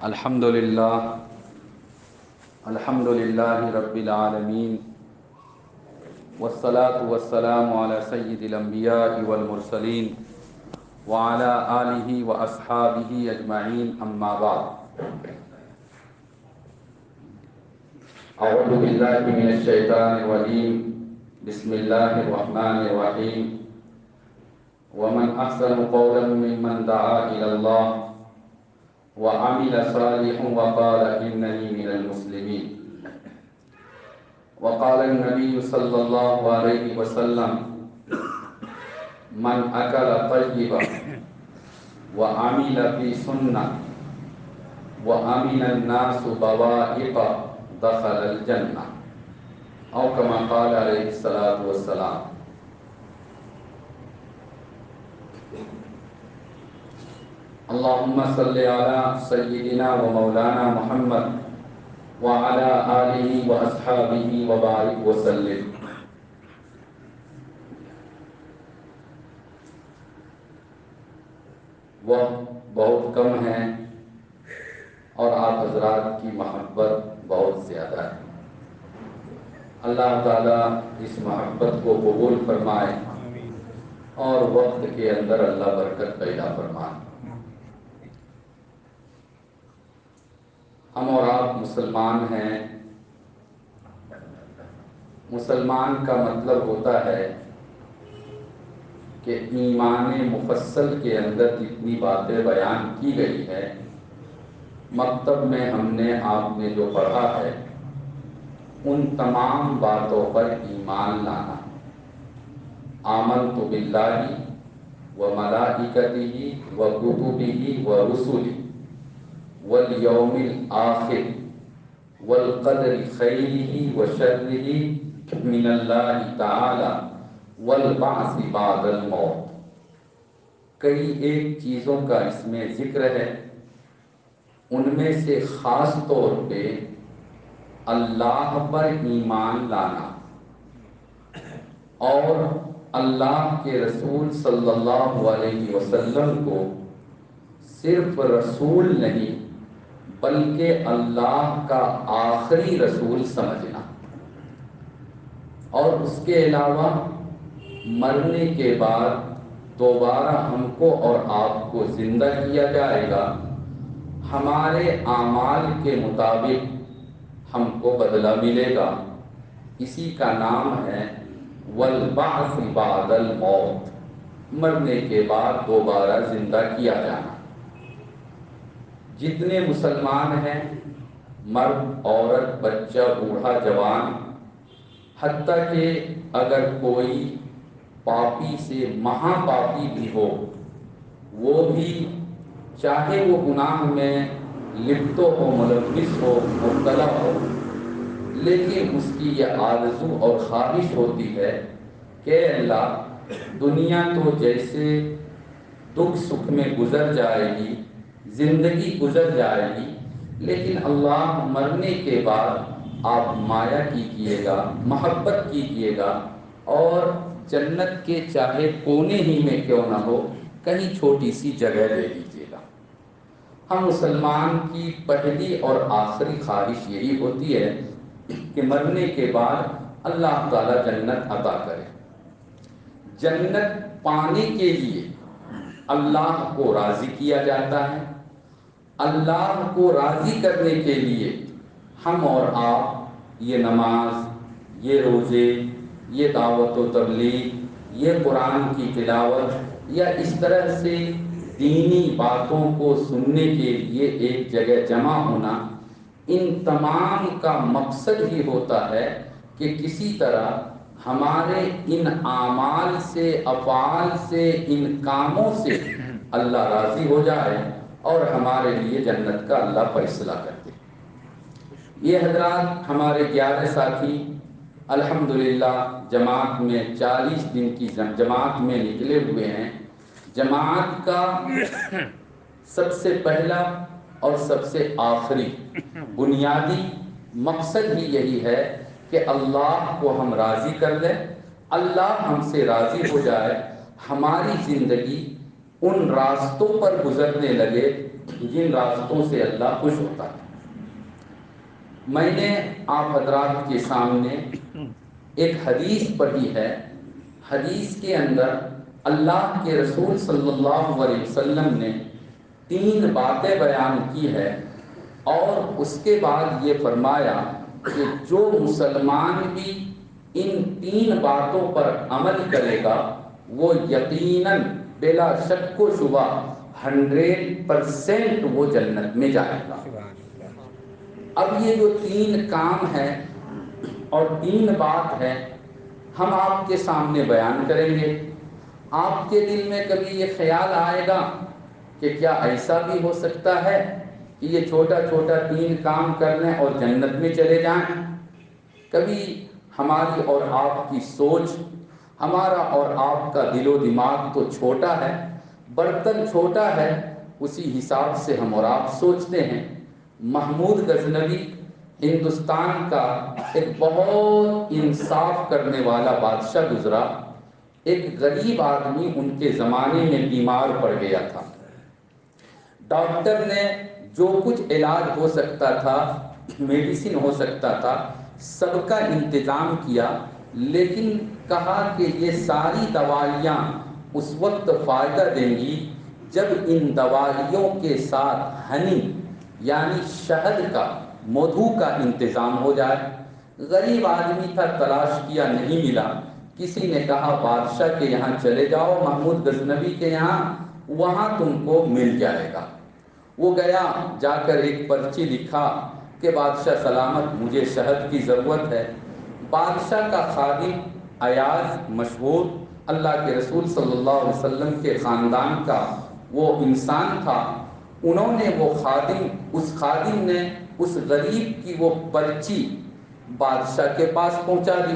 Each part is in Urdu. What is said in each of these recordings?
الحمد للہ رب العالمین والصلاة والسلام علی سید الانبیاء والمرسلین وعلی آلہ واصحابہ اجمعین اما بعد اعوذ باللہ من الشیطان الرجیم بسم اللہ الرحمن الرحیم ومن احسن قولا ممن دعا الی اللہ وعمل صالحا وقال إنني من المسلمين وقال النبي صلى الله عليه وسلم من أكل طيبا وعمل في سنة وأمن الناس بوائق دخل الجنة أو كما قال عليه الصلاة والسلام. اللهم صل على سيدنا ومولانا محمد وعلى آله وأصحابه وبارك وسلم. وقت بہت کم ہے اور آپ حضرات کی محبت بہت زیادہ ہے. اللہ تعالیٰ اس محبت کو قبول فرمائے اور وقت کے اندر اللہ برکت پیدا فرمائے. ہم اور آپ مسلمان ہیں. مسلمان کا مطلب ہوتا ہے کہ ایمان مفصل کے اندر جتنی باتیں بیان کی گئی ہے مکتب میں ہم نے آپ نے جو پڑھا ہے ان تمام باتوں پر ایمان لانا. آمنت باللہ وملائکتہ وکتبہ ورسلہ والیوم الآخر والقدر خیرہ وشرہ من اللہ تعالی والبعث بعد الموت. کئی ایک چیزوں کا اس میں ذکر ہے. ان میں سے خاص طور پہ اللہ پر ایمان لانا اور اللہ کے رسول صلی اللہ علیہ وسلم کو صرف رسول نہیں بلکہ اللہ کا آخری رسول سمجھنا، اور اس کے علاوہ مرنے کے بعد دوبارہ ہم کو اور آپ کو زندہ کیا جائے گا. ہمارے اعمال کے مطابق ہم کو بدلہ ملے گا. اسی کا نام ہے والبعث بعد الموت، مرنے کے بعد دوبارہ زندہ کیا جانا. جتنے مسلمان ہیں، مرد عورت بچہ بوڑھا جوان، حتیٰ کہ اگر کوئی پاپی سے مہا پاپی بھی ہو، وہ بھی چاہے وہ گناہ میں لپت ہو، ملوث ہو، مبتلا ہو، لیکن اس کی یہ آرزو اور خواہش ہوتی ہے کہ اللہ دنیا تو جیسے دکھ سکھ میں گزر جائے گی، زندگی گزر جائے گی، لیکن اللہ مرنے کے بعد آپ مایا کیجیے گا، محبت کیجیے گا اور جنت کے چاہے کونے ہی میں کیوں نہ ہو کہیں چھوٹی سی جگہ دے دیجیے گا. ہم مسلمان کی پہلی اور آخری خواہش یہی ہوتی ہے کہ مرنے کے بعد اللہ تعالیٰ جنت عطا کرے. جنت پانے کے لیے اللہ کو راضی کیا جاتا ہے. اللہ کو راضی کرنے کے لیے ہم اور آپ یہ نماز، یہ روزے، یہ دعوت و تبلیغ، یہ قرآن کی تلاوت یا اس طرح سے دینی باتوں کو سننے کے لیے ایک جگہ جمع ہونا، ان تمام کا مقصد ہی ہوتا ہے کہ کسی طرح ہمارے ان اعمال سے، افعال سے، ان کاموں سے اللہ راضی ہو جائے اور ہمارے لیے جنت کا اللہ فیصلہ کر دے. یہ حضرات ہمارے 11 ساتھی الحمدللہ جماعت میں 40 دن کی جماعت میں نکلے ہوئے ہیں. جماعت کا سب سے پہلا اور سب سے آخری بنیادی مقصد ہی یہی ہے کہ اللہ کو ہم راضی کر لیں، اللہ ہم سے راضی ہو جائے، ہماری زندگی ان راستوں پر گزرنے لگے جن راستوں سے اللہ خوش ہوتا ہے۔ میں نے آپ حضرات کے سامنے ایک حدیث پڑھی ہے۔ حدیث کے اندر اللہ کے رسول صلی اللہ علیہ وسلم نے 3 باتیں بیان کی ہے، اور اس کے بعد یہ فرمایا کہ جو مسلمان بھی ان 3 باتوں پر عمل کرے گا وہ یقیناً بلا شک و شبہ 100% وہ جنت میں جائے گا۔ اب یہ جو 3 کام ہے اور 3 بات ہے ہم آپ کے سامنے بیان کریں گے۔ آپ کے دل میں کبھی یہ خیال آئے گا کہ کیا ایسا بھی ہو سکتا ہے کہ یہ چھوٹا چھوٹا 3 کام کر لیں اور جنت میں چلے جائیں؟ کبھی ہماری اور آپ کی سوچ، ہمارا اور آپ کا دل و دماغ تو چھوٹا ہے، برتن چھوٹا ہے، اسی حساب سے ہم اور آپ سوچتے ہیں۔ محمود غزنوی ہندوستان کا ایک بہت انصاف کرنے والا بادشاہ گزرا۔ ایک غریب آدمی ان کے زمانے میں بیمار پڑ گیا تھا۔ ڈاکٹر نے جو کچھ علاج ہو سکتا تھا، میڈیسن ہو سکتا تھا، سب کا انتظام کیا، لیکن کہا کہ یہ ساری دوائیاں اس وقت فائدہ دیں گی جب ان دوائیوں کے ساتھ ہنی یعنی شہد کا، مدھو کا انتظام ہو جائے۔ غریب آدمی تھا، تلاش کیا، نہیں ملا۔ کسی نے کہا بادشاہ کے یہاں چلے جاؤ، محمود غزنوی کے یہاں، وہاں تم کو مل جائے گا۔ وہ گیا، جا کر ایک پرچی لکھا کہ بادشاہ سلامت مجھے شہد کی ضرورت ہے۔ بادشاہ کا خادم ایاز، مشہور اللہ کے رسول صلی اللہ علیہ وسلم کے خاندان کا وہ انسان تھا، انہوں نے اس خادم نے اس غریب کی وہ پرچی بادشاہ کے پاس پہنچا دی۔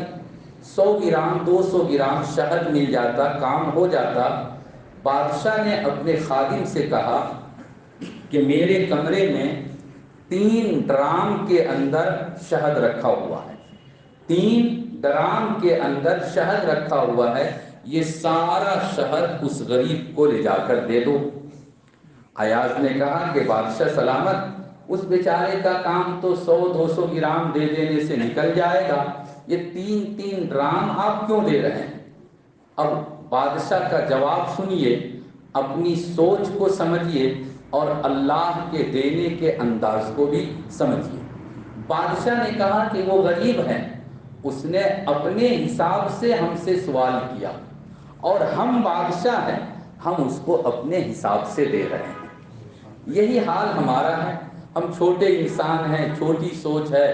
100 گرام 200 گرام شہد مل جاتا، کام ہو جاتا۔ بادشاہ نے اپنے خادم سے کہا کہ میرے کمرے میں 3 ڈرام کے اندر شہد رکھا ہوا ہے، 3 ڈرام کے اندر شہد رکھا ہوا ہے، یہ سارا شہد اس غریب کو لے جا کر دے دو۔ ایاز نے کہا کہ بادشاہ سلامت اس بیچارے کا کام تو 100-200 گرام دے دینے سے نکل جائے گا، یہ 3 ڈرام آپ کیوں دے رہے ہیں؟ اب بادشاہ کا جواب سنیے، اپنی سوچ کو سمجھیے اور اللہ کے دینے کے انداز کو بھی سمجھیے۔ بادشاہ نے کہا کہ وہ غریب ہے، اس نے اپنے حساب سے ہم سے سوال کیا، اور ہم بادشاہ ہیں، ہم اس کو اپنے حساب سے دے رہے ہیں۔ یہی حال ہمارا ہے، ہم چھوٹے انسان ہیں، چھوٹی سوچ ہے،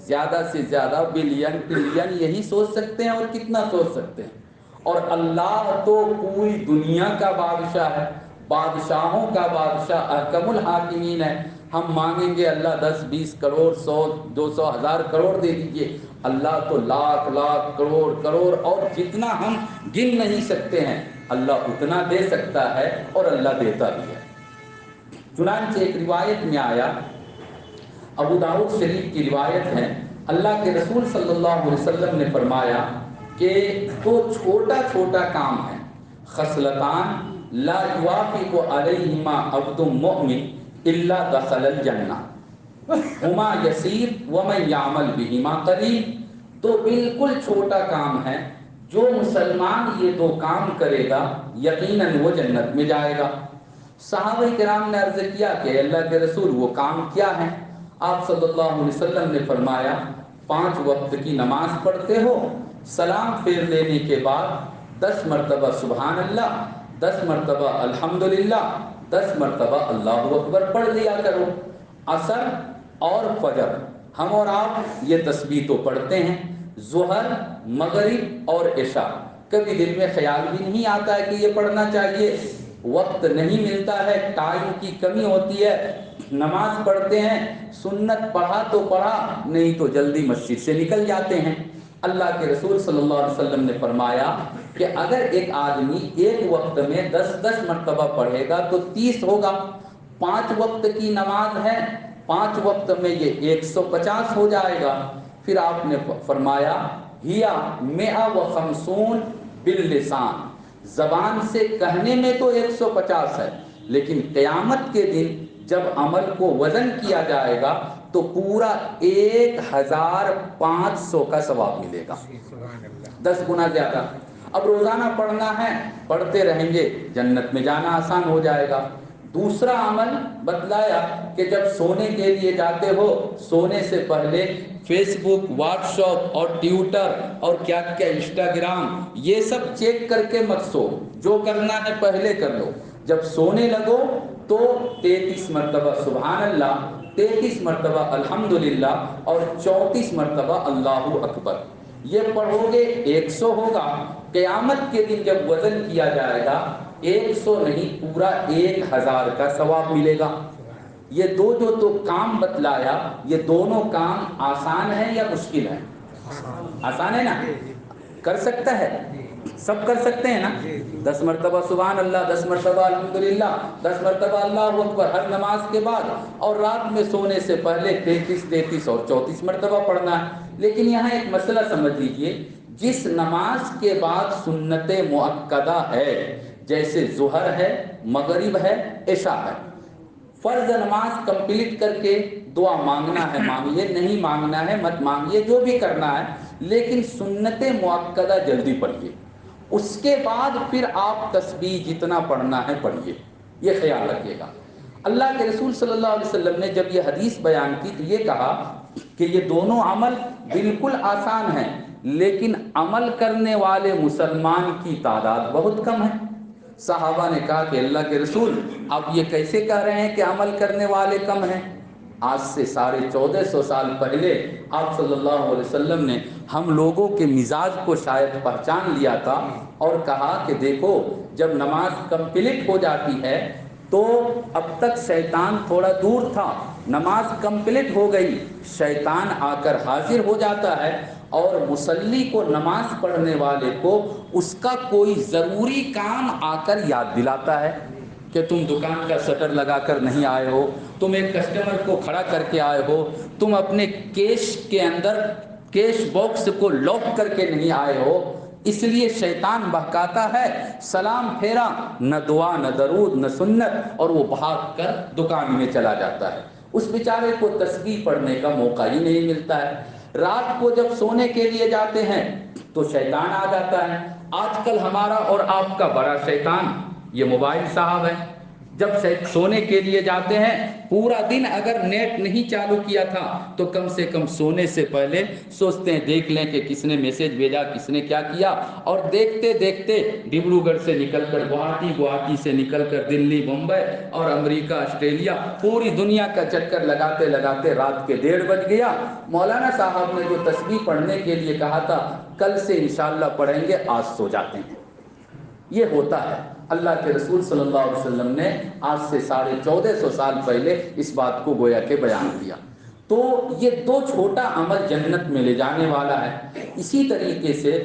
زیادہ سے زیادہ بلین ٹریلین یہی سوچ سکتے ہیں، اور کتنا سوچ سکتے ہیں۔ اور اللہ تو پوری دنیا کا بادشاہ ہے، بادشاہوں کا بادشاہ، احکم الحاکمین ہے۔ ہم مانگیں گے اللہ 10-20 کروڑ 100-200 ہزار کروڑ دے دیجئے، اللہ تو لاکھ لاکھ کروڑ کروڑ، اور جتنا ہم گن نہیں سکتے ہیں اللہ اتنا دے سکتا ہے، اور اللہ دیتا بھی ہے۔ چنانچہ ایک روایت میں آیا، ابو داؤد شریف کی روایت ہے، اللہ کے رسول صلی اللہ علیہ وسلم نے فرمایا کہ 2 چھوٹا چھوٹا کام ہے، خصلتان لا یوافق علیہما عبد مؤمن الا دخل الجنہ ہما یسیر ومن یعمل بہما قلیل۔ 2 بالکل چھوٹا کام ہے، جو مسلمان یہ 2 کام کرے گا یقیناً وہ جنت میں جائے گا۔ صحابہ کرام نے عرض کیا کہ اللہ کے رسول وہ کام کیا ہے؟ آپ صلی اللہ علیہ وسلم نے فرمایا 5 وقت کی نماز پڑھتے ہو، سلام پھیر لینے کے بعد 10 مرتبہ سبحان اللہ، 10 مرتبہ الحمدللہ، 10 مرتبہ اللہ اکبر پڑھ لیا کرو۔ عصر اور فجر ہم اور آپ یہ تسبیح تو پڑھتے ہیں، ظہر، مغرب اور عشاء کبھی دل میں خیال بھی نہیں آتا ہے کہ یہ پڑھنا چاہیے، وقت نہیں ملتا ہے، ٹائم کی کمی ہوتی ہے، نماز پڑھتے ہیں، سنت پڑھا تو پڑھا، نہیں تو جلدی مسجد سے نکل جاتے ہیں۔ اللہ کے رسول صلی اللہ علیہ وسلم نے فرمایا کہ اگر ایک آدمی ایک وقت میں 10 مرتبہ پڑھے گا تو 30 ہوگا۔ 5 وقت کی نماز ہے، 5 وقت میں یہ 150 ہو جائے گا۔ پھر آپ نے فرمایا ہیا 150 باللسان، زبان سے کہنے میں تو 150 ہے، لیکن قیامت کے دن جب عمل کو وزن کیا جائے گا تو پورا 1500 کا ثواب ملے گا، 10 گنا زیادہ۔ اب روزانہ پڑھنا ہے، پڑھتے رہیں گے، جنت میں جانا آسان ہو جائے گا۔ دوسرا عمل بتلایا کہ جب سونے کے لیے جاتے ہو، سونے سے پہلے فیس بک، واٹس ایپ اور ٹویٹر اور کیا کیا انسٹاگرام، یہ سب چیک کر کے مت سو، جو کرنا ہے پہلے کر لو۔ جب سونے لگو تو 33 مرتبہ سبحان اللہ، 33 مرتبہ الحمدللہ اور 34 مرتبہ اللہ اکبر، یہ پڑھو گے 100 ہوگا۔ قیامت کے دن جب وزن کیا جائے گا 100 نہیں، پورا 1000 کا ثواب ملے گا۔ یہ دو جو تو کام بتلایا، یہ دونوں کام آسان ہیں یا مشکل ہیں؟ آسان ہے نا؟ کر سکتا ہے، سب کر سکتے ہیں نا؟ 10 مرتبہ سبحان اللہ، 10 مرتبہ الحمدللہ، 10 مرتبہ اللہ اکبر ہر نماز کے بعد، اور رات میں سونے سے پہلے 33 اور 34 مرتبہ پڑھنا ہے۔ لیکن یہاں ایک مسئلہ سمجھ لیجئے، جس نماز کے بعد سنت مؤکدہ ہے، جیسے ظہر ہے، مغرب ہے، عشاء ہے، فرض نماز کمپلیٹ کر کے دعا مانگنا ہے مانگیے، نہیں مانگنا ہے مت مانگیے، جو بھی کرنا ہے، لیکن سنت مؤکدہ جلدی پڑھیے۔ اس کے بعد پھر آپ تسبیح جتنا پڑھنا ہے پڑھیے، یہ خیال رکھیے گا۔ اللہ کے رسول صلی اللہ علیہ وسلم نے جب یہ حدیث بیان کی تو یہ کہا کہ یہ دونوں عمل بالکل آسان ہیں، لیکن عمل کرنے والے مسلمان کی تعداد بہت کم ہے۔ صحابہ نے کہا کہ اللہ کے رسول، آپ یہ کیسے کہہ رہے ہیں کہ عمل کرنے والے کم ہیں؟ آج سے 1450 سال پہلے آپ صلی اللہ علیہ وسلم نے ہم لوگوں کے مزاج کو شاید پہچان لیا تھا اور کہا کہ دیکھو، جب نماز کمپلیٹ ہو جاتی ہے تو اب تک شیطان تھوڑا دور تھا، نماز کمپلیٹ ہو گئی، شیطان آ کر حاضر ہو جاتا ہے اور مصلی کو، نماز پڑھنے والے کو، اس کا کوئی ضروری کام آ کر یاد دلاتا ہے کہ تم دکان کا شٹر لگا کر نہیں آئے ہو، تم ایک کسٹمر کو کھڑا کر کے آئے ہو، تم اپنے کیش کے اندر کیش باکس کو لاک کر کے نہیں آئے ہو۔ اس لیے شیطان بہکاتا ہے، سلام پھیرا، نہ دعا نہ درود نہ سنت، اور وہ بھاگ کر دکان میں چلا جاتا ہے۔ اس بیچارے کو تسبیح پڑھنے کا موقع ہی نہیں ملتا ہے۔ رات کو جب سونے کے لیے جاتے ہیں تو شیطان آ جاتا ہے۔ آج کل ہمارا اور آپ کا بڑا شیطان یہ موبائل صاحب ہے۔ جب سونے کے لیے جاتے ہیں، پورا دن اگر نیٹ نہیں چالو کیا تھا تو کم سے کم سونے سے پہلے سوچتے ہیں دیکھ لیں کہ کس نے میسج بھیجا، کس نے کیا کیا، اور دیکھتے دیکھتے ڈبرو گڑھ سے نکل کر گوہاٹی، گوہاٹی سے نکل کر دلی، بمبئی اور امریکہ، آسٹریلیا، پوری دنیا کا چکر لگاتے لگاتے رات کے 1:30 بج گیا۔ مولانا صاحب نے جو تسبیح پڑھنے کے لیے کہا تھا کل سے انشاءاللہ پڑھیں گے، آج سو جاتے ہیں۔ یہ ہوتا ہے۔ اللہ کے رسول صلی اللہ علیہ وسلم نے آج سے 1450 سال پہلے اس بات کو گویا کہ بیان کیا۔ تو یہ دو چھوٹا عمل جنت میں لے جانے والا ہے۔ اسی طریقے سے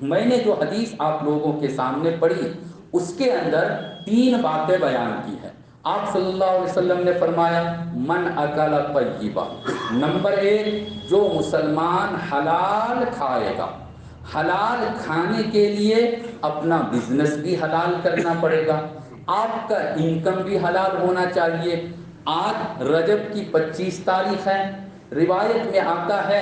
میں نے جو حدیث آپ لوگوں کے سامنے پڑھی، اس کے اندر 3 باتیں بیان کی ہیں۔ آپ صلی اللہ علیہ وسلم نے فرمایا من اکل طیبا، نمبر 1، جو مسلمان حلال کھائے گا۔ حلال کھانے کے لیے اپنا بزنس بھی حلال کرنا پڑے گا، آپ کا انکم بھی حلال ہونا چاہیے۔ آج رجب کی 25 تاریخ ہے، روایت میں آتا ہے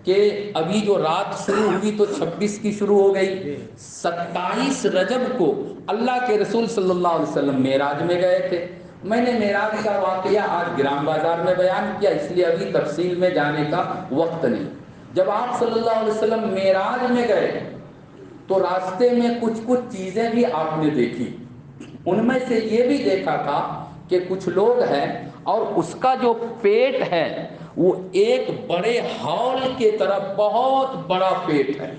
کہ ابھی جو رات شروع ہوئی تو 26 کی شروع ہو گئی۔ 27 رجب کو اللہ کے رسول صلی اللہ علیہ وسلم معراج میں گئے تھے۔ میں نے معراج کا واقعہ آج گرام بازار میں بیان کیا، اس لیے ابھی تفصیل میں جانے کا وقت نہیں۔ جب آپ صلی اللہ علیہ وسلم معراج میں گئے تو راستے میں کچھ چیزیں بھی آپ نے دیکھی۔ ان میں سے یہ بھی دیکھا تھا کہ کچھ لوگ ہیں اور اس کا جو پیٹ ہے وہ ایک بڑے ہال کے طرح بہت بڑا پیٹ ہے،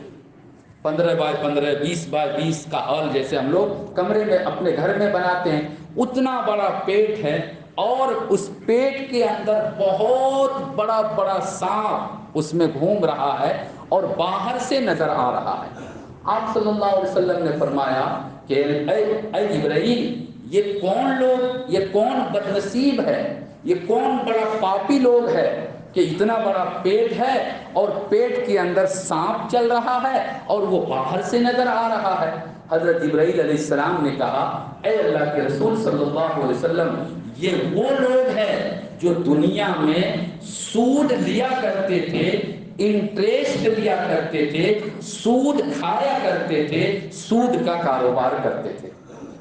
15 بائی 15، 20 بائی 20 کا ہال، جیسے ہم لوگ کمرے میں اپنے گھر میں بناتے ہیں، اتنا بڑا پیٹ ہے، اور اس پیٹ کے اندر بہت بڑا بڑا سانپ اس میں گھوم رہا ہے اور باہر سے نظر آ رہا ہے۔ آپ صلی اللہ علیہ وسلم نے فرمایا کہ اے جبرائیل، یہ کون لوگ، یہ کون بدنصیب ہے، یہ کون بڑا پاپی لوگ ہے کہ اتنا بڑا پیٹ ہے اور پیٹ کے اندر سانپ چل رہا ہے اور وہ باہر سے نظر آ رہا ہے۔ حضرت جبرائیل علیہ السلام نے کہا اے اللہ کے رسول صلی اللہ علیہ وسلم، یہ وہ لوگ ہیں جو دنیا میں سود لیا کرتے تھے، انٹریسٹ لیا کرتے تھے، سود کھایا کرتے تھے، سود کا کاروبار کرتے تھے۔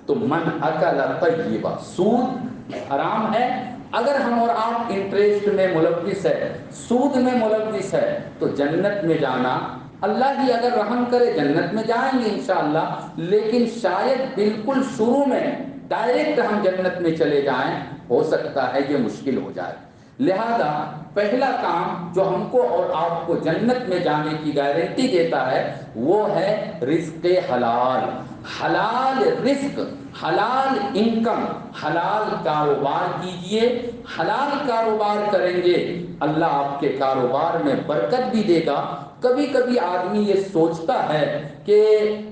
تو من اکل طیبا، سود حرام ہے۔ اگر ہم اور آپ انٹریسٹ میں ملوث ہے، سود میں ملوث ہے، تو جنت میں جانا اللہ ہی اگر رحم کرے جنت میں جائیں گے انشاءاللہ، لیکن شاید بالکل شروع میں ڈائریکٹ ہم جنت میں چلے جائیں، ہو سکتا ہے یہ مشکل ہو جائے۔ لہذا پہلا کام جو ہم کو اور آپ کو جنت میں جانے کی گارنٹی دیتا ہے وہ ہے رزق حلال، حلال رزق، حلال انکم، حلال کاروبار کیجئے۔ حلال کاروبار کریں گے اللہ آپ کے کاروبار میں برکت بھی دے گا۔ کبھی کبھی آدمی یہ سوچتا ہے کہ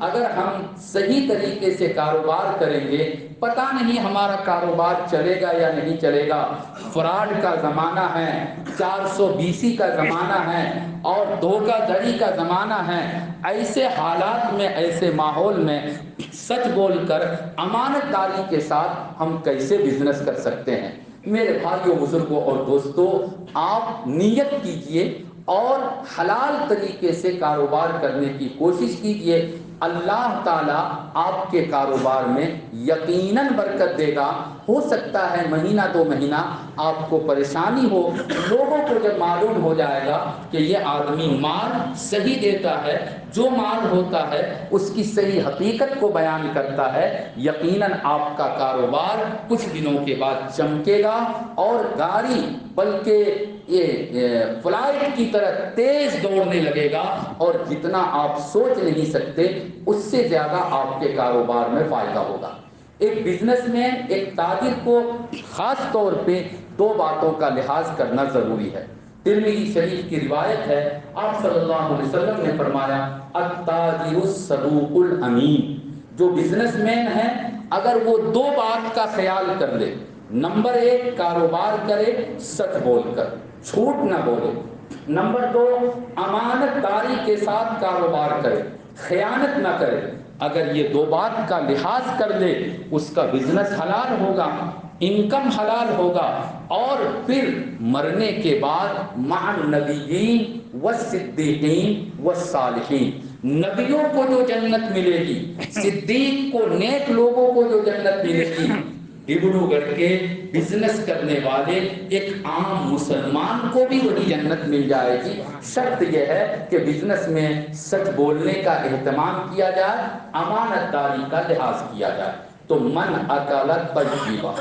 اگر ہم صحیح طریقے سے کاروبار کریں گے، پتہ نہیں ہمارا کاروبار چلے گا یا نہیں چلے گا۔ فراڈ کا زمانہ ہے، 420 کا زمانہ ہے، اور دھوکہ دھڑی کا زمانہ ہے۔ ایسے حالات میں، ایسے ماحول میں سچ بول کر امانت داری کے ساتھ ہم کیسے بزنس کر سکتے ہیں؟ میرے بھائیوں، بزرگوں اور دوستوں، آپ نیت کیجئے اور حلال طریقے سے کاروبار کرنے کی کوشش کیجئے۔ اللہ تعالیٰ آپ کے کاروبار میں یقیناً برکت دے گا۔ ہو سکتا ہے مہینہ دو مہینہ آپ کو پریشانی ہو، لوگوں کو جب معلوم ہو جائے گا کہ یہ آدمی مال صحیح دیتا ہے، جو مال ہوتا ہے اس کی صحیح حقیقت کو بیان کرتا ہے، یقیناً آپ کا کاروبار کچھ دنوں کے بعد چمکے گا اور گاڑی بلکہ یہ فلائٹ کی طرح تیز دوڑنے لگے گا، اور جتنا آپ سوچ نہیں سکتے اس سے زیادہ آپ کے کاروبار میں فائدہ ہوگا۔ ایک بزنس مین، ایک تاجر کو خاص طور پہ دو باتوں کا لحاظ کرنا ضروری ہے۔ ترمذی شریف کی روایت ہے، آپ صلی اللہ علیہ وسلم نے فرمایا التاجر الصدوق الامین، جو بزنس مین ہے اگر وہ دو بات کا خیال کر لے، نمبر ایک کاروبار کرے سچ بول کر، جھوٹ نہ بولے، نمبر دو امانت داری کے ساتھ کاروبار کرے، خیانت نہ کرے، اگر یہ دو بات کا لحاظ کر لے اس کا بزنس حلال ہوگا، انکم حلال ہوگا، اور پھر مرنے کے بعد مع النبیین والصدیقین والصالحین، نبیوں کو جو جنت ملے گی، صدیق کو، نیک لوگوں کو جو جنت ملے گی، ڈبرو گڑھ کے بزنس کرنے والے ایک عام مسلمان کو بھی وہی جنت مل جائے گی۔ شرط یہ ہے کہ بزنس میں سچ بولنے کا اہتمام کیا جائے، امانت داری کا لحاظ کیا جائے۔ تو من اکل طیبا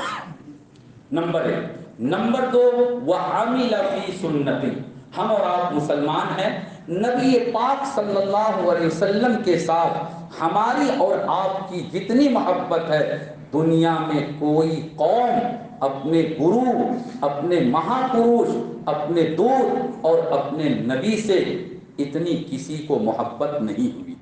نمبر ایک۔ نمبر دو وعمل فی سنتی، ہم اور آپ مسلمان ہیں، نبی پاک صلی اللہ علیہ وسلم کے ساتھ ہماری اور آپ کی جتنی محبت ہے، دنیا میں کوئی قوم اپنے گرو، اپنے مہاپروش، اپنے دور اور اپنے نبی سے اتنی کسی کو محبت نہیں ہوئی۔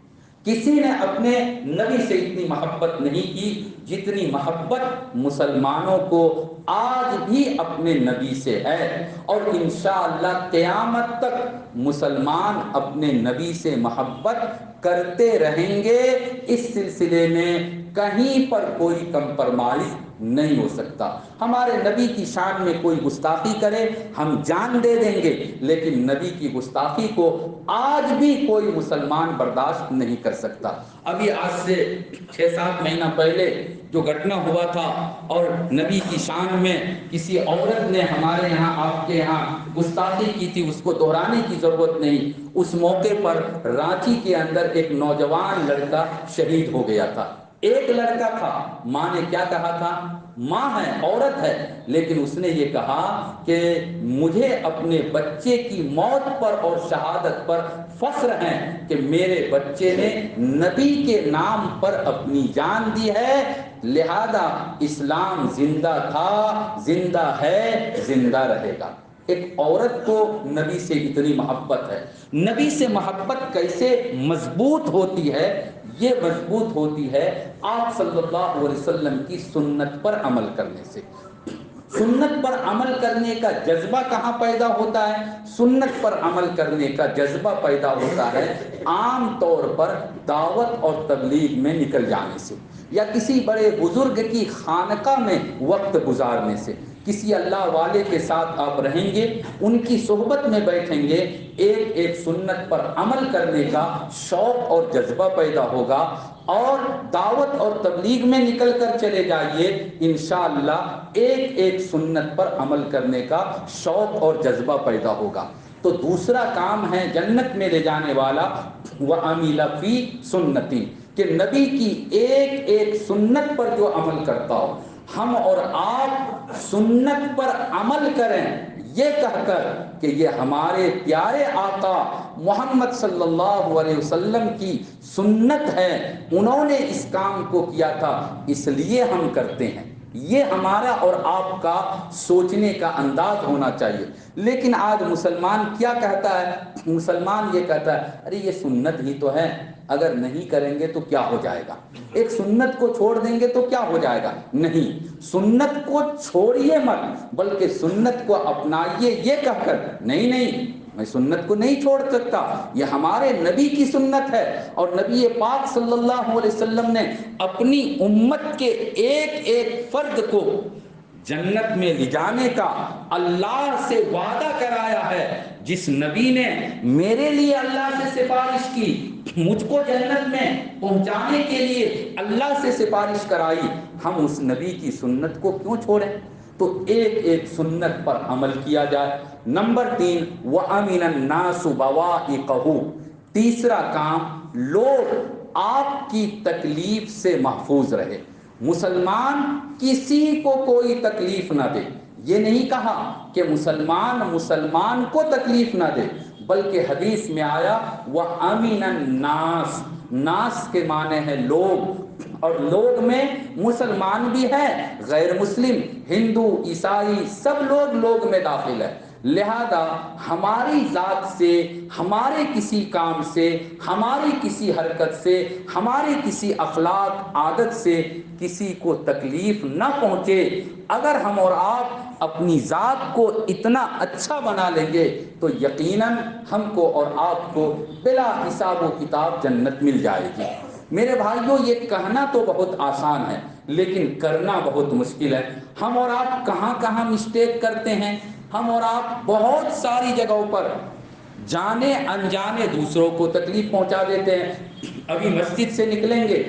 کسی نے اپنے نبی سے اتنی محبت نہیں کی جتنی محبت مسلمانوں کو آج بھی اپنے نبی سے ہے، اور انشاءاللہ قیامت تک مسلمان اپنے نبی سے محبت کرتے رہیں گے۔ اس سلسلے میں کہیں پر کوئی کمپرمائز نہیں ہو سکتا۔ ہمارے نبی کی شان میں کوئی گستاخی کرے ہم جان دے دیں گے، لیکن نبی کی گستاخی کو آج بھی کوئی مسلمان برداشت نہیں کر سکتا۔ ابھی آج سے 6-7 مہینہ پہلے جو گھٹنا ہوا تھا، اور نبی کی شان میں کسی عورت نے ہمارے یہاں، آپ کے یہاں گستاخی کی تھی، اس کو دہرانے کی ضرورت نہیں۔ اس موقع پر رانچی کے اندر ایک نوجوان لڑکا شہید ہو گیا تھا۔ ایک لڑکا تھا، ماں نے کیا کہا تھا؟ ماں ہے، عورت ہے، لیکن اس نے یہ کہا کہ مجھے اپنے بچے کی موت پر اور شہادت پر فخر ہے کہ میرے بچے نے نبی کے نام پر اپنی جان دی ہے، لہذا اسلام زندہ تھا، زندہ ہے، زندہ رہے گا۔ ایک عورت کو نبی سے اتنی محبت ہے۔ نبی سے محبت کیسے مضبوط ہوتی ہے؟ یہ مضبوط ہوتی ہے آپ صلی اللہ علیہ وسلم کی سنت پر عمل کرنے سے۔ سنت پر عمل کرنے کا جذبہ کہاں پیدا ہوتا ہے؟ سنت پر عمل کرنے کا جذبہ پیدا ہوتا ہے عام طور پر دعوت اور تبلیغ میں نکل جانے سے، یا کسی بڑے بزرگ کی خانقاہ میں وقت گزارنے سے۔ کسی اللہ والے کے ساتھ آپ رہیں گے، ان کی صحبت میں بیٹھیں گے، ایک ایک سنت پر عمل کرنے کا شوق اور جذبہ پیدا ہوگا، اور دعوت اور تبلیغ میں نکل کر چلے جائیے، انشاءاللہ ایک ایک سنت پر عمل کرنے کا شوق اور جذبہ پیدا ہوگا۔ تو دوسرا کام ہے جنت میں لے جانے والا، وَعَمِلَ فِي سُنَّتِي، کہ نبی کی ایک ایک سنت پر جو عمل کرتا ہو۔ ہم اور آپ سنت پر عمل کریں یہ کہہ کر کہ یہ ہمارے پیارے آقا محمد صلی اللہ علیہ وسلم کی سنت ہے، انہوں نے اس کام کو کیا تھا اس لیے ہم کرتے ہیں، یہ ہمارا اور آپ کا سوچنے کا انداز ہونا چاہیے۔ لیکن آج مسلمان کیا کہتا ہے؟ مسلمان یہ کہتا ہے ارے یہ سنت ہی تو ہے، اگر نہیں کریں گے تو کیا ہو جائے گا، ایک سنت کو چھوڑ دیں گے تو کیا ہو جائے گا۔ نہیں، سنت کو چھوڑیے مت، بلکہ سنت کو اپنائیے یہ کہہ کر نہیں نہیں میں سنت کو نہیں چھوڑ سکتا، یہ ہمارے نبی کی سنت ہے، اور نبی پاک صلی اللہ علیہ وسلم نے اپنی امت کے ایک ایک فرد کو جنت میں لے جانے کا اللہ سے وعدہ کرایا ہے۔ جس نبی نے میرے لیے اللہ سے سفارش کی، مجھ کو جنت میں پہنچانے کے لیے اللہ سے سفارش کرائی، ہم اس نبی کی سنت کو کیوں چھوڑیں؟ تو ایک ایک سنت پر عمل کیا جائے۔ نمبر 3، وَأَمِنَ النَّاسُ بَوَائِقَهُ، تیسرا کام، لوگ آپ کی تکلیف سے محفوظ رہے۔ مسلمان کسی کو کوئی تکلیف نہ دے، یہ نہیں کہا کہ مسلمان کو تکلیف نہ دے، بلکہ حدیث میں آیا وَأَمِنَ النَّاسِ، ناس کے معنی ہے لوگ، اور لوگ میں مسلمان بھی ہیں، غیر مسلم، ہندو، عیسائی، سب لوگ میں داخل ہے۔ لہذا ہماری ذات سے، ہمارے کسی کام سے، ہماری کسی حرکت سے، ہماری کسی اخلاق عادت سے کسی کو تکلیف نہ پہنچے۔ اگر ہم اور آپ اپنی ذات کو اتنا اچھا بنا لیں گے تو یقیناً ہم کو اور آپ کو بلا حساب و کتاب جنت مل جائے گی۔ میرے بھائیوں، یہ کہنا تو بہت آسان ہے لیکن کرنا بہت مشکل ہے۔ ہم اور آپ کہاں کہاں مسٹیک کرتے ہیں؟ ہم اور آپ بہت ساری جگہوں پر جانے انجانے دوسروں کو تکلیف پہنچا دیتے ہیں۔ ابھی مسجد سے نکلیں گے،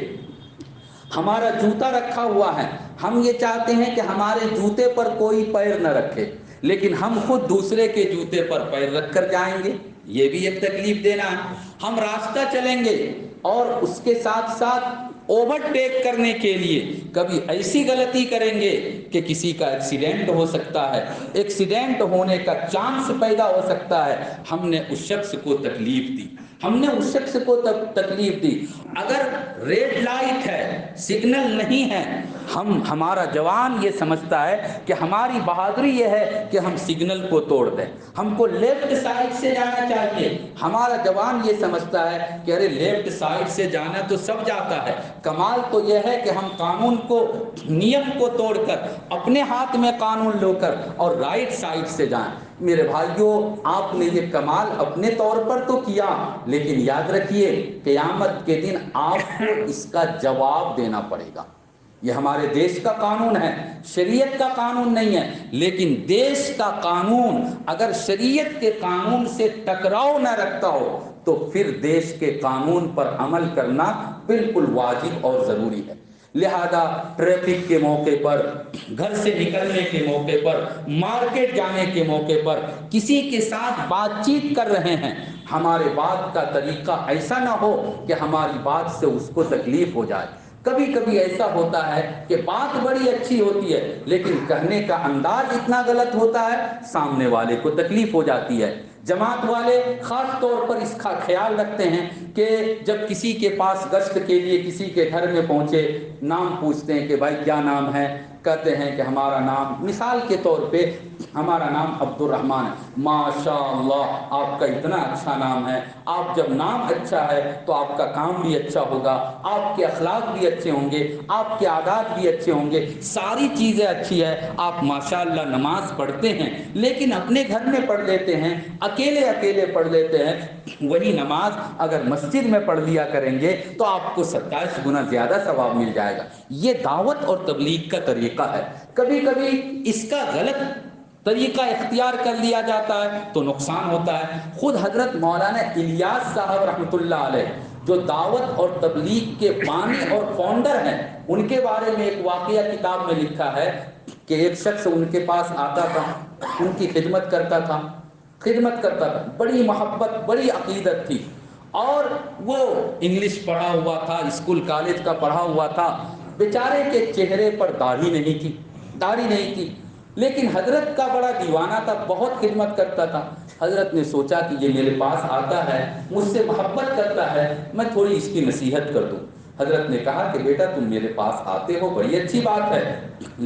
ہمارا جوتا رکھا ہوا ہے، ہم یہ چاہتے ہیں کہ ہمارے جوتے پر کوئی پیر نہ رکھے، لیکن ہم خود دوسرے کے جوتے پر پیر رکھ کر جائیں گے، یہ بھی ایک تکلیف دینا ہے۔ ہم راستہ چلیں گے اور اس کے ساتھ ساتھ اوورٹیک کرنے کے لیے کبھی ایسی غلطی کریں گے کہ کسی کا ایکسیڈنٹ ہو سکتا ہے، ایکسیڈنٹ ہونے کا چانس پیدا ہو سکتا ہے، ہم نے اس شخص کو تکلیف دی، ہم نے اس شخص کو تکلیف دی۔ اگر ریڈ لائٹ ہے، سگنل نہیں ہے، ہمارا جوان یہ سمجھتا ہے کہ ہماری بہادری یہ ہے کہ ہم سگنل کو توڑ دیں، ہم کو لیفٹ سائڈ سے جانا چاہیے۔ ہمارا جوان یہ سمجھتا ہے کہ ارے لیفٹ سائڈ سے جانا تو سب جاتا ہے، کمال تو یہ ہے کہ ہم قانون کو، نیم کو توڑ کر اپنے ہاتھ میں قانون لو کر اور رائٹ سائڈ سے جائیں۔ میرے بھائیوں، آپ نے یہ کمال اپنے طور پر تو کیا، لیکن یاد رکھیے قیامت کے دن آپ کو اس کا جواب دینا پڑے گا۔ یہ ہمارے دیش کا قانون ہے، شریعت کا قانون نہیں ہے، لیکن دیش کا قانون اگر شریعت کے قانون سے ٹکراؤ نہ رکھتا ہو تو پھر دیش کے قانون پر عمل کرنا بالکل واجب اور ضروری ہے۔ لہذا ٹریفک کے موقع پر، گھر سے نکلنے کے موقع پر، مارکیٹ جانے کے موقع پر کسی کے ساتھ بات چیت کر رہے ہیں، ہمارے بات کا طریقہ ایسا نہ ہو کہ ہماری بات سے اس کو تکلیف ہو جائے۔ کبھی کبھی ایسا ہوتا ہے کہ بات بڑی اچھی ہوتی ہے لیکن کہنے کا انداز اتنا غلط ہوتا ہے سامنے والے کو تکلیف ہو جاتی ہے۔ جماعت والے خاص طور پر اس کا خیال رکھتے ہیں کہ جب کسی کے پاس گشت کے لیے کسی کے گھر میں پہنچے، نام پوچھتے ہیں کہ بھائی کیا نام ہے، کہتے ہیں کہ ہمارا نام، مثال کے طور پہ ہمارا نام عبد الرحمن ہے، ماشاء اللہ آپ کا اتنا اچھا نام ہے، آپ جب نام اچھا ہے تو آپ کا کام بھی اچھا ہوگا، آپ کے اخلاق بھی اچھے ہوں گے، آپ کے عادات بھی اچھے ہوں گے، ساری چیزیں اچھی ہے، آپ ماشاء اللہ نماز پڑھتے ہیں لیکن اپنے گھر میں پڑھ لیتے ہیں، اکیلے اکیلے پڑھ لیتے ہیں، وہی نماز اگر مسجد میں پڑھ لیا کریں گے تو آپ کو 27 گنا زیادہ ثواب مل جائے گا۔ یہ دعوت اور تبلیغ کا طریقہ ہے۔ کبھی کبھی اس کا غلط طریقہ اختیار کر لیا جاتا ہے تو نقصان ہوتا ہے۔ خود حضرت مولانا الیاس صاحب رحمۃ اللہ علیہ جو دعوت اور تبلیغ کے بانی اور فاؤنڈر ہیں، ان کے بارے میں ایک واقعہ کتاب میں لکھا ہے کہ ایک شخص ان کے پاس آتا تھا، ان کی خدمت کرتا تھا، بڑی محبت، بڑی عقیدت تھی، اور وہ انگلش پڑھا ہوا تھا، اسکول کالج کا پڑھا ہوا تھا، بیچارے کے چہرے پر داڑھی نہیں تھی، لیکن حضرت کا بڑا دیوانہ تھا، بہت خدمت کرتا تھا۔ حضرت نے سوچا کہ یہ میرے پاس آتا ہے، مجھ سے محبت کرتا ہے، میں تھوڑی اس کی نصیحت کر دوں۔ حضرت نے کہا کہ بیٹا تم میرے پاس آتے ہو، بڑی اچھی بات ہے،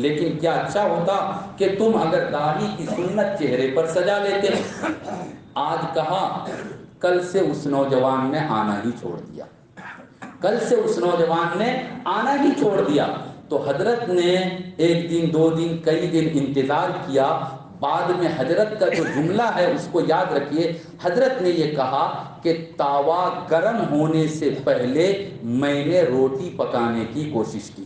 لیکن کیا اچھا ہوتا کہ تم اگر داڑھی کی سنت چہرے پر سجا لیتے۔ آج کہا، کل سے اس نوجوان نے آنا ہی چھوڑ دیا۔ تو حضرت نے ایک دن، 2 دن، کئی دن انتظار کیا، بعد میں حضرت کا جو جملہ ہے اس کو یاد رکھیے، حضرت نے یہ کہا کہ توا گرم ہونے سے پہلے میں نے روٹی پکانے کی کوشش کی۔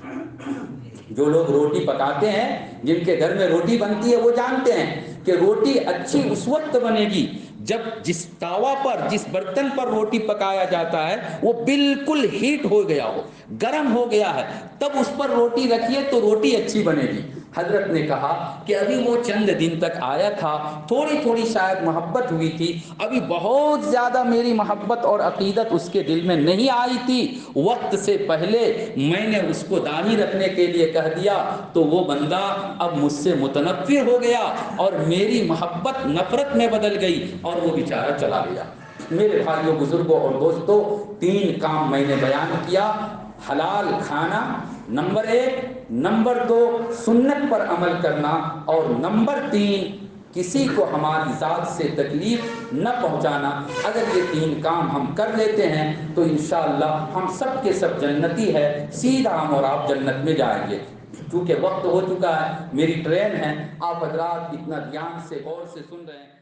جو لوگ روٹی پکاتے ہیں، جن کے گھر میں روٹی بنتی ہے، وہ جانتے ہیں کہ روٹی اچھی اس وقت بنے گی جب جس توا پر، جس برتن پر روٹی پکایا جاتا ہے وہ بالکل ہیٹ ہو گیا ہو، گرم ہو گیا ہے، تب اس پر روٹی رکھیے تو روٹی اچھی بنے گی۔ حضرت نے کہا کہ ابھی وہ چند دن تک آیا تھا، تھوڑی تھوڑی شاید محبت ہوئی تھی، ابھی بہت زیادہ میری محبت اور عقیدت اس کے دل میں نہیں آئی تھی، وقت سے پہلے میں نے اس کو داڑھی رکھنے کے لیے کہہ دیا تو وہ بندہ اب مجھ سے متنفر ہو گیا اور میری محبت نفرت میں بدل گئی اور وہ بیچارہ چلا گیا۔ میرے بھائیوں، بزرگوں اور دوستوں، 3 کام میں نے بیان کیا: حلال کھانا، نمبر 1، نمبر 2 سنت پر عمل کرنا، اور نمبر 3 کسی کو ہماری ذات سے تکلیف نہ پہنچانا۔ اگر یہ 3 کام ہم کر لیتے ہیں تو انشاءاللہ ہم سب کے سب جنتی ہے، سیدھا ہم اور آپ جنت میں جائیں گے۔ چونکہ وقت ہو چکا ہے، میری ٹرین ہے، آپ حضرات اتنا دھیان سے غور سے سن رہے ہیں۔